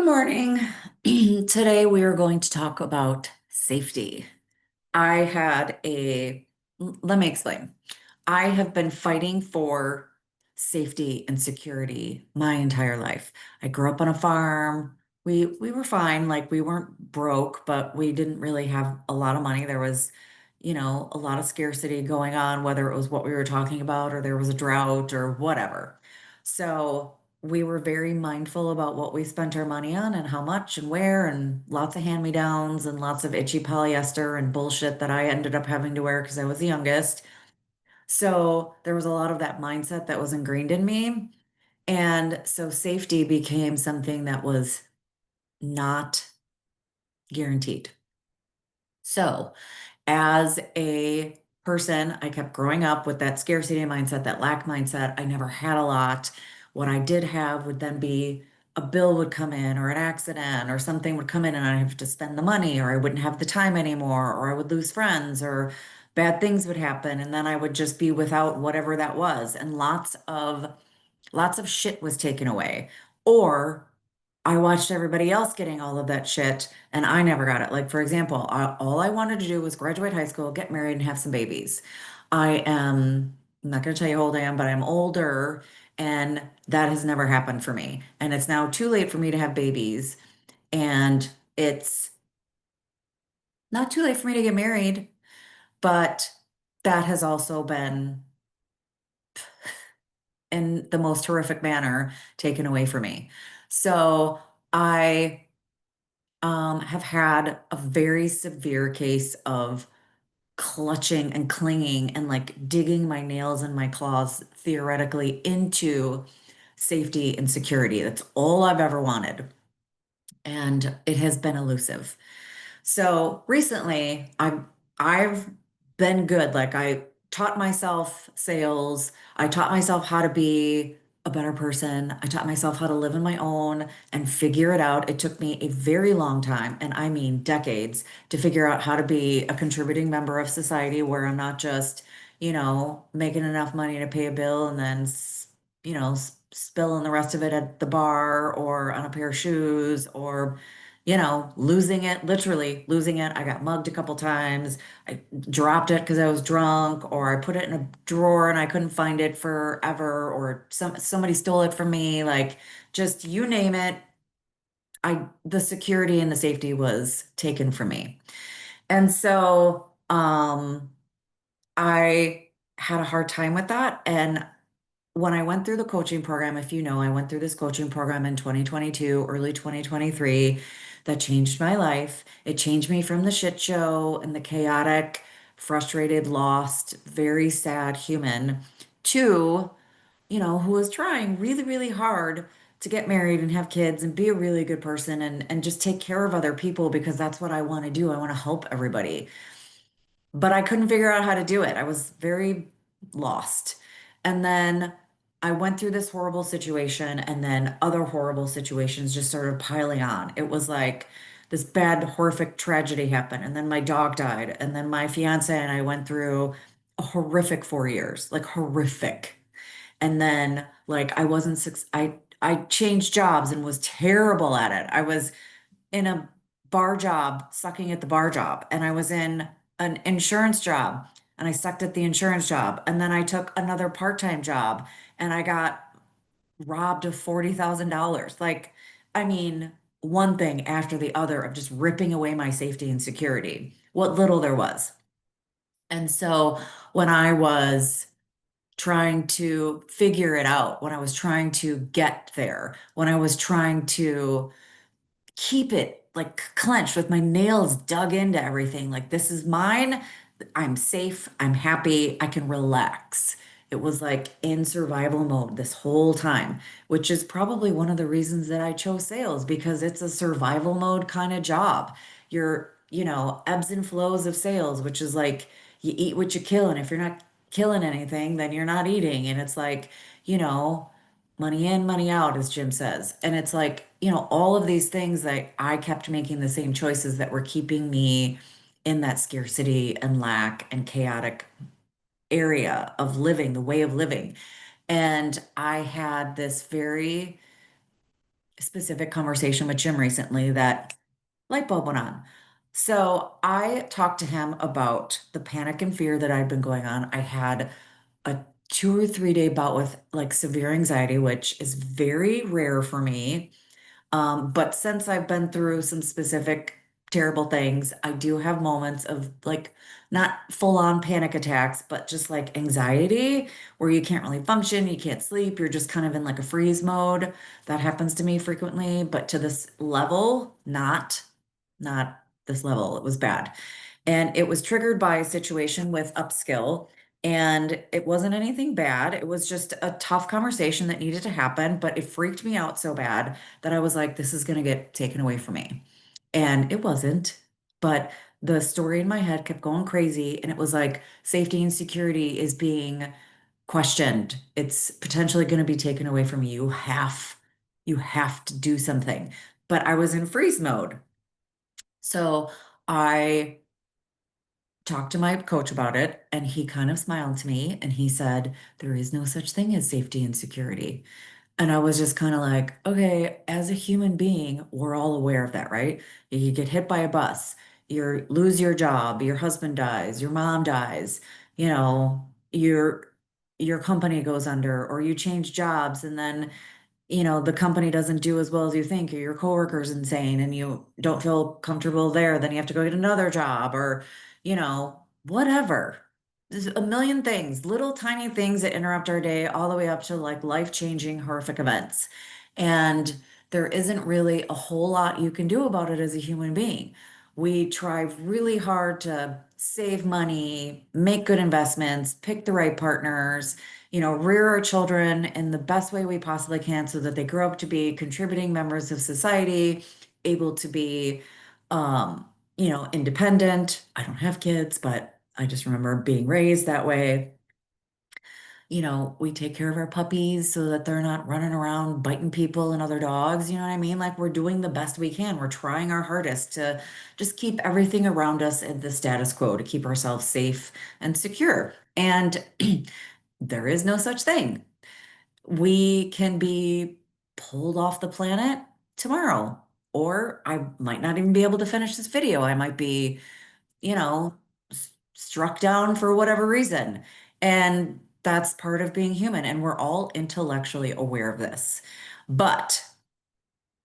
Good morning. Today we are going to talk about safety. I had a, Let me explain. I have been fighting for safety and security my entire life. I grew up on a farm. We were fine, like we weren't broke, but we didn't really have a lot of money. There was, a lot of scarcity going on, whether it was what we were talking about or there was a drought or whatever. So we were very mindful about what we spent our money on and how much and where, and lots of hand-me-downs and lots of itchy polyester and bullshit that I ended up having to wear because I was the youngest. So there was a lot of that mindset that was ingrained in me. And so safety became something that was not guaranteed. So as a person, I kept growing up with that scarcity mindset, that lack mindset. I never had a lot. What I did have would then be a bill would come in or an accident or something would come in and I have to spend the money or I wouldn't have the time anymore or I would lose friends or bad things would happen and then I would just be without whatever that was. And lots of shit was taken away. Or I watched everybody else getting all of that shit and I never got it. Like, for example, all I wanted to do was graduate high school, get married, and have some babies. I'm not going to tell you how old I am, but I'm older and that has never happened for me. And it's now too late for me to have babies. And it's not too late for me to get married, but that has also been in the most horrific manner taken away from me. So I have had a very severe case of clutching and clinging and like digging my nails and my claws theoretically into safety and security. That's all I've ever wanted. And it has been elusive. So recently, I've been good. Like I taught myself sales. I taught myself how to be a better person. I taught myself how to live on my own and figure it out. It took me a very long time, and I mean decades, to figure out how to be a contributing member of society where I'm not just, making enough money to pay a bill and then, spilling the rest of it at the bar or on a pair of shoes or losing it, literally losing it. I got mugged a couple times. I dropped it because I was drunk, or I put it in a drawer and I couldn't find it forever, or somebody stole it from me. Like just you name it, the security and the safety was taken from me. And so I had a hard time with that. And when I went through the coaching program, if you know, I went through this coaching program in 2022, early 2023, that changed my life. It changed me from the shit show and the chaotic, frustrated, lost, very sad human to, who was trying really, really hard to get married and have kids and be a really good person and just take care of other people because that's what I want to do. I want to help everybody, but I couldn't figure out how to do it. I was very lost. And then I went through this horrible situation, and then other horrible situations just started piling on. It was like this bad, horrific tragedy happened, and then my dog died, and then my fiance and I went through a horrific 4 years, like horrific. And then like I changed jobs and was terrible at it. I was in a bar job, sucking at the bar job, and I was in an insurance job and I sucked at the insurance job. And then I took another part-time job and I got robbed of $40,000. Like, I mean, one thing after the other of just ripping away my safety and security, what little there was. And so when I was trying to figure it out, when I was trying to get there, when I was trying to keep it like clenched with my nails dug into everything. Like, this is mine. I'm safe. I'm happy. I can relax. It was like in survival mode this whole time, which is probably one of the reasons that I chose sales because it's a survival mode kind of job. Ebbs and flows of sales, which is like you eat what you kill. And if you're not killing anything, then you're not eating. And it's like, you know, money in, money out, as Jim says. And it's like, all of these things that I kept making the same choices that were keeping me in that scarcity and lack and chaotic area of living, the way of living. And I had this very specific conversation with Jim recently that light bulb went on. So I talked to him about the panic and fear that I'd been going on. I had a 2 or 3 day bout with like severe anxiety, which is very rare for me. But since I've been through some specific terrible things, I do have moments of like not full on panic attacks, but just like anxiety where you can't really function, you can't sleep, you're just kind of in like a freeze mode. That happens to me frequently, but to this level, not this level. It was bad. And it was triggered by a situation with upskill. And it wasn't anything bad. It was just a tough conversation that needed to happen, but it freaked me out so bad that I was like, this is going to get taken away from me. And it wasn't. But the story in my head kept going crazy. And it was like safety and security is being questioned. It's potentially going to be taken away from you. You have to do something. But I was in freeze mode. So I talked to my coach about it and he kind of smiled to me and he said, there is no such thing as safety and security. And I was just kind of like, okay, as a human being, we're all aware of that, right? You get hit by a bus, you lose your job, your husband dies, your mom dies, you know, your company goes under, or you change jobs and then the company doesn't do as well as you think, or your coworker's insane and you don't feel comfortable there, then you have to go get another job or, whatever. There's a million things, little tiny things that interrupt our day, all the way up to like life-changing, horrific events. And there isn't really a whole lot you can do about it as a human being. We try really hard to save money, make good investments, pick the right partners, rear our children in the best way we possibly can so that they grow up to be contributing members of society, able to be, independent. I don't have kids, but I just remember being raised that way. We take care of our puppies so that they're not running around biting people and other dogs. You know what I mean? Like we're doing the best we can. We're trying our hardest to just keep everything around us in the status quo to keep ourselves safe and secure. And there is no such thing. We can be pulled off the planet tomorrow, or I might not even be able to finish this video. I might be, you know, struck down for whatever reason. And that's part of being human. And we're all intellectually aware of this. But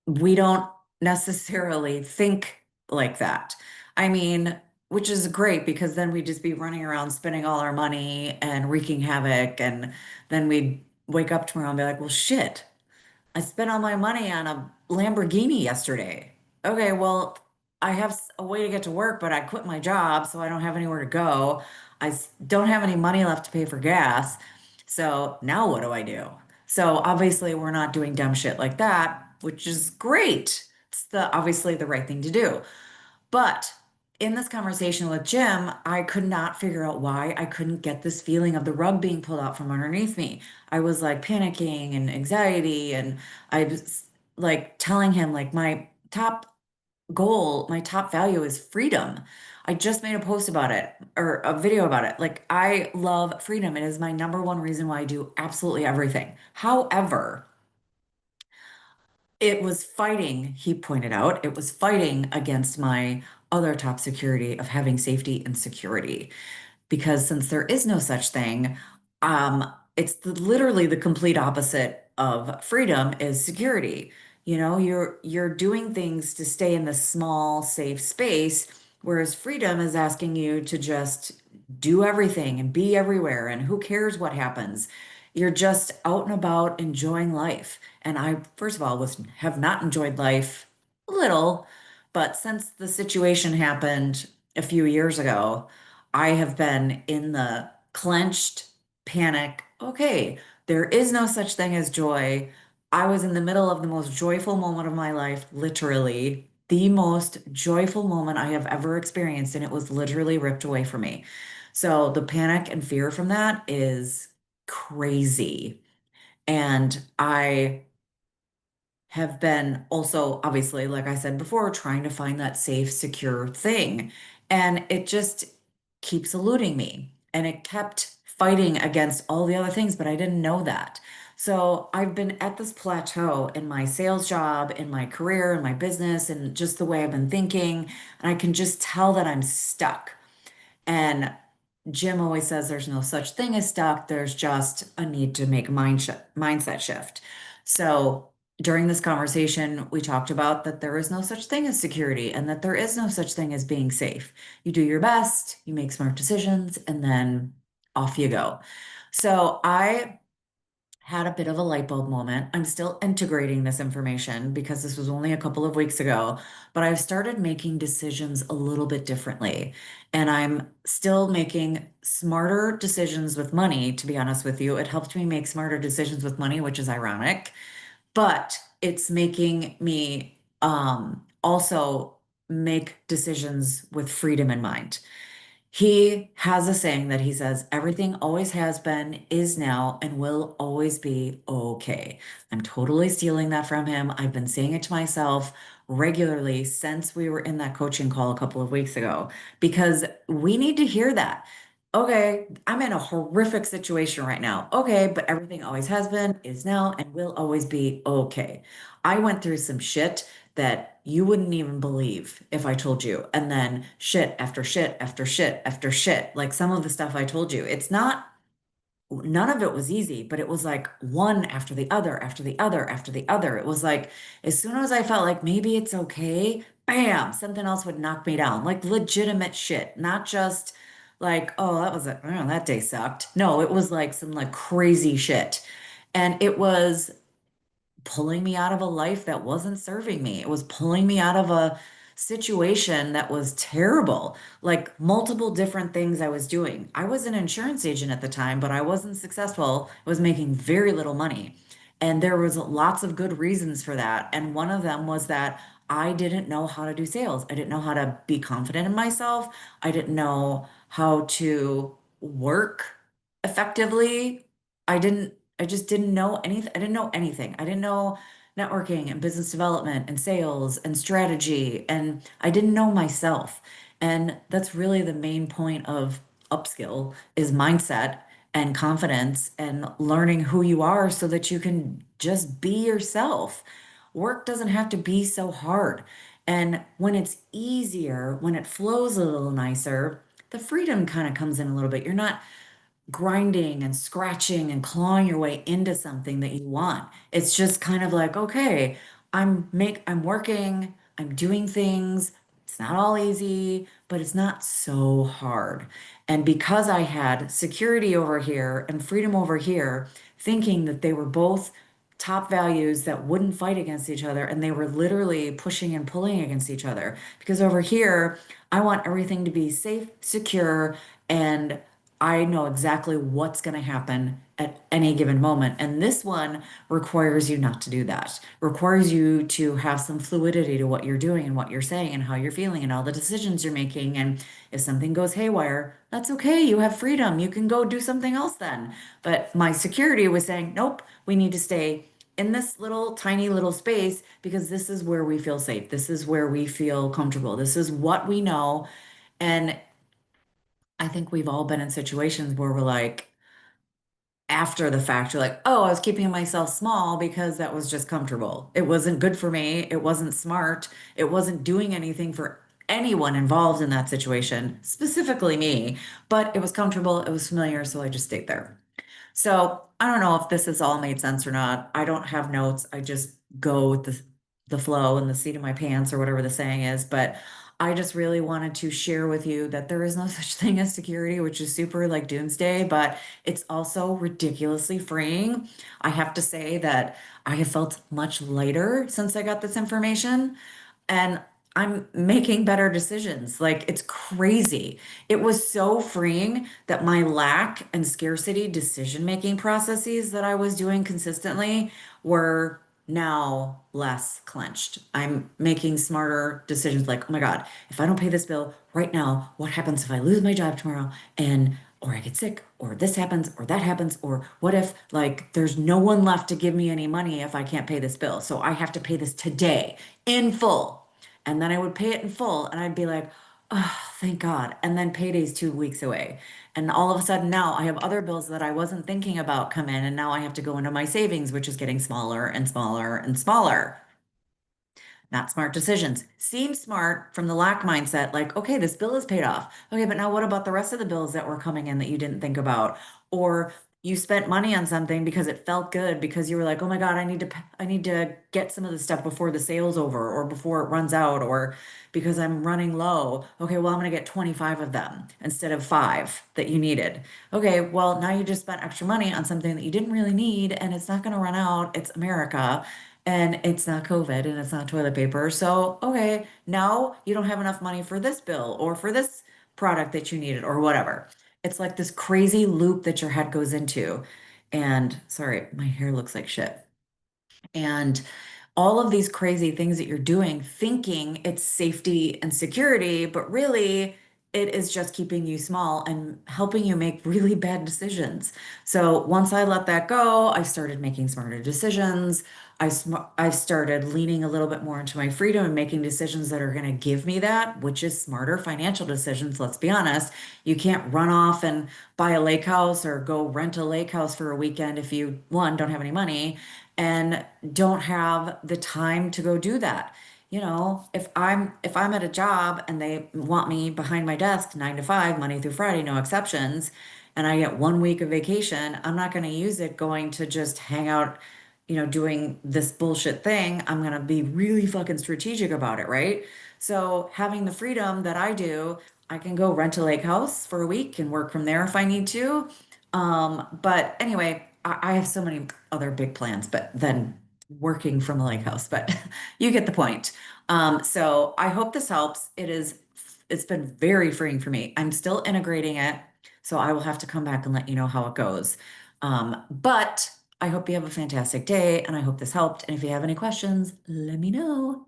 we don't necessarily think like that. I mean, which is great because then we'd just be running around spending all our money and wreaking havoc. And then we'd wake up tomorrow and be like, well, shit, I spent all my money on a Lamborghini yesterday. Okay, well, I have a way to get to work, but I quit my job, so I don't have anywhere to go. Don't have any money left to pay for gas. So now what do I do? So obviously, we're not doing dumb shit like that, which is great. It's obviously the right thing to do. But in this conversation with Jim, I could not figure out why I couldn't get this feeling of the rug being pulled out from underneath me. I was like panicking and anxiety, and I was like telling him like my top goal, my top value is freedom. I just made a post about it or a video about it. Like I love freedom. It is my number one reason why I do absolutely everything. However, it was fighting, he pointed out, it was fighting against my other top security of having safety and security. Because since there is no such thing, it's literally the complete opposite of freedom is security. You're doing things to stay in this small, safe space, whereas freedom is asking you to just do everything and be everywhere, and who cares what happens? You're just out and about enjoying life. And I, first of all, have not enjoyed life a little, but since the situation happened a few years ago, I have been in the clenched panic. Okay, there is no such thing as joy. I was in the middle of the most joyful moment of my life, literally the most joyful moment I have ever experienced, and it was literally ripped away from me. So the panic and fear from that is crazy. And I have been also, obviously, like I said before, trying to find that safe, secure thing. And it just keeps eluding me. And it kept fighting against all the other things, but I didn't know that. So I've been at this plateau in my sales job, in my career, in my business, and just the way I've been thinking. And I can just tell that I'm stuck. And Jim always says there's no such thing as stuck. There's just a need to make a mindset shift. So during this conversation, we talked about that there is no such thing as security and that there is no such thing as being safe. You do your best, you make smart decisions, and then off you go. So I had a bit of a light bulb moment. I'm still integrating this information because this was only a couple of weeks ago, but I've started making decisions a little bit differently. And I'm still making smarter decisions with money, to be honest with you. It helped me make smarter decisions with money, which is ironic, but it's making me also make decisions with freedom in mind. He has a saying that he says, everything always has been, is now, and will always be okay. I'm totally stealing that from him. I've been saying it to myself regularly since we were in that coaching call a couple of weeks ago because we need to hear that. Okay, I'm in a horrific situation right now. Okay, but everything always has been, is now, and will always be okay. I went through some shit that you wouldn't even believe if I told you. And then shit after shit after shit after shit. Like some of the stuff I told you, it's not, none of it was easy, but it was like one after the other, after the other, after the other. It was like, as soon as I felt like maybe it's okay, bam, something else would knock me down. Like legitimate shit, not just like, oh, that was that day sucked. No, it was like some like crazy shit. And it was pulling me out of a life that wasn't serving me. It was pulling me out of a situation that was terrible, like multiple different things I was doing. I was an insurance agent at the time, but I wasn't successful. I was making very little money. And there was lots of good reasons for that. And one of them was that I didn't know how to do sales. I didn't know how to be confident in myself. I didn't know how to work effectively. I just didn't know anything. I didn't know anything. I didn't know networking and business development and sales and strategy. And I didn't know myself. And that's really the main point of upskill is mindset and confidence and learning who you are so that you can just be yourself. Work doesn't have to be so hard. And when it's easier, when it flows a little nicer, the freedom kind of comes in a little bit. You're not grinding and scratching and clawing your way into something that you want. It's just kind of like, okay, I'm working, I'm doing things. It's not all easy, but it's not so hard. And because I had security over here and freedom over here, thinking that they were both top values that wouldn't fight against each other and they were literally pushing and pulling against each other because over here I want everything to be safe, secure, and I know exactly what's going to happen at any given moment. And this one requires you not to do that, requires you to have some fluidity to what you're doing and what you're saying and how you're feeling and all the decisions you're making. And if something goes haywire, that's okay. You have freedom. You can go do something else then. But my security was saying, nope, we need to stay in this little tiny little space because this is where we feel safe. This is where we feel comfortable. This is what we know. And I think we've all been in situations where we're like, after the fact, you're like, oh, I was keeping myself small because that was just comfortable. It wasn't good for me. It wasn't smart. It wasn't doing anything for anyone involved in that situation, specifically me, but it was comfortable. It was familiar. So I just stayed there. So I don't know if this has all made sense or not. I don't have notes. I just go with the flow and the seat of my pants or whatever the saying is. But I just really wanted to share with you that there is no such thing as security, which is super like doomsday, but it's also ridiculously freeing. I have to say that I have felt much lighter since I got this information and I'm making better decisions. Like it's crazy. It was so freeing that my lack and scarcity decision-making processes that I was doing consistently were now less clenched. I'm making smarter decisions like, oh my God, if I don't pay this bill right now, what happens if I lose my job tomorrow and or I get sick or this happens or that happens or what if like there's no one left to give me any money if I can't pay this bill. So I have to pay this today in full. And then I would pay it in full and I'd be like, Oh, thank God. And then payday's 2 weeks away. And all of a sudden now I have other bills that I wasn't thinking about come in, and now I have to go into my savings, which is getting smaller and smaller and smaller. Not smart decisions. Seems smart from the lack mindset, like, okay, this bill is paid off. Okay, but now what about the rest of the bills that were coming in that you didn't think about? Or you spent money on something because it felt good because you were like, oh my God, I need to get some of this stuff before the sale's over or before it runs out or because I'm running low. Okay, well, I'm going to get 25 of them instead of five that you needed. Okay, well, now you just spent extra money on something that you didn't really need and it's not going to run out. It's America. And it's not COVID and it's not toilet paper. So, okay, now you don't have enough money for this bill or for this product that you needed or whatever. It's like this crazy loop that your head goes into. And sorry, my hair looks like shit. And all of these crazy things that you're doing, thinking it's safety and security, but really it is just keeping you small and helping you make really bad decisions. So once I let that go, I started making smarter decisions. I started leaning a little bit more into my freedom and making decisions that are going to give me that, which is smarter financial decisions. Let's be honest. You can't run off and buy a lake house or go rent a lake house for a weekend if you, one, don't have any money and don't have the time to go do that. You know, if I'm at a job and they want me behind my desk 9 to 5, Monday through Friday, no exceptions, and I get 1 week of vacation, I'm not going to use it going to just hang out, doing this bullshit thing. I'm going to be really fucking strategic about it, right? So having the freedom that I do, I can go rent a lake house for a week and work from there if I need to. But anyway, I have so many other big plans, but then working from a lake house, but you get the point. So I hope this helps. It's been very freeing for me. I'm still integrating it, so I will have to come back and let you know how it goes. But I hope you have a fantastic day and I hope this helped. And if you have any questions, let me know.